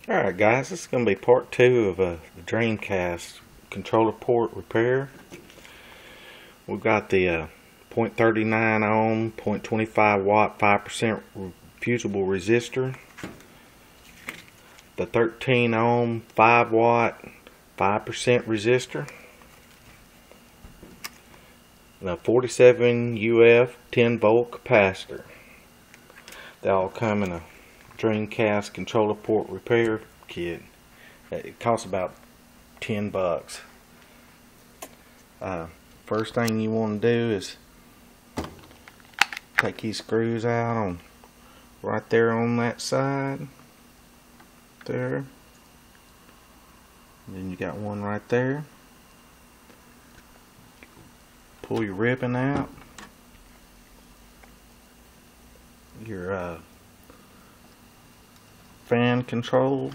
Alright guys, this is going to be part 2 of the Dreamcast controller port repair. We've got the 0.39 ohm, 0.25 watt, 5% fusible resistor, the 13 ohm, 5 watt, 5% resistor, the 47 UF 10 volt capacitor. They all come in a Dreamcast controller port repair kit. It costs about $10. First thing you want to do is take these screws out on right there on that side there, and then you got one right there. Pull your ribbon out, your fan control.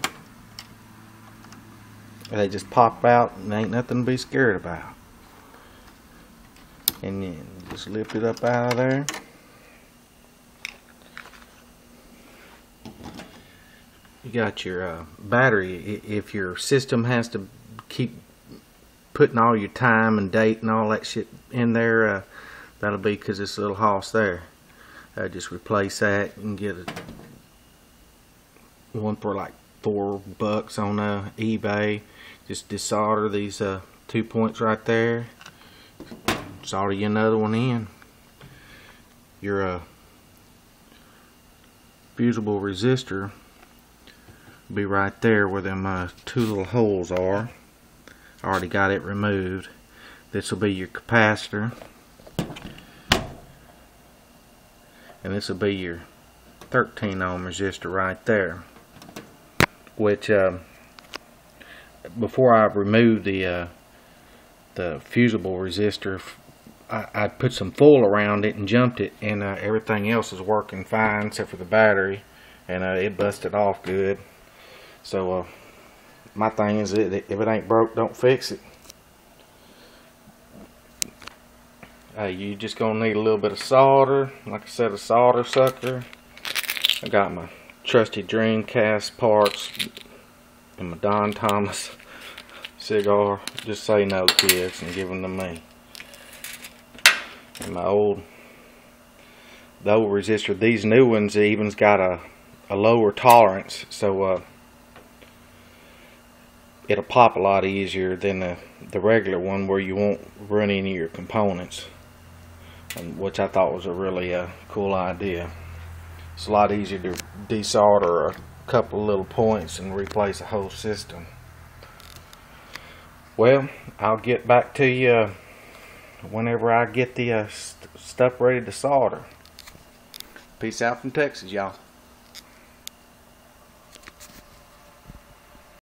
They just pop out and ain't nothing to be scared about. And then just lift it up out of there. You got your battery. If your system has to keep putting all your time and date and all that shit in there, that'll be because this little house there. Just replace that and get one for like $4 on eBay. Just desolder these 2 points right there. Solder you another one in. Your fusible resistor will be right there where them 2 little holes are. I already got it removed. This will be your capacitor, and this will be your 13 ohm resistor right there. Which before I removed the fusible resistor, I put some foil around it and jumped it, and everything else is working fine except for the battery, and it busted off good. So my thing is, if it ain't broke, don't fix it. You just gonna need a little bit of solder. Like I said, a solder sucker. I got my trusty Dreamcast parts and my Don Thomas cigar. Just say no, kids, and give them to me. And the old resistor. These new ones even's got a lower tolerance, so it'll pop a lot easier than the regular one, where you won't run any of your components, and which I thought was a really cool idea. It's a lot easier to desolder a couple little points and replace a whole system. Well, I'll get back to you whenever I get the stuff ready to solder. Peace out from Texas, y'all.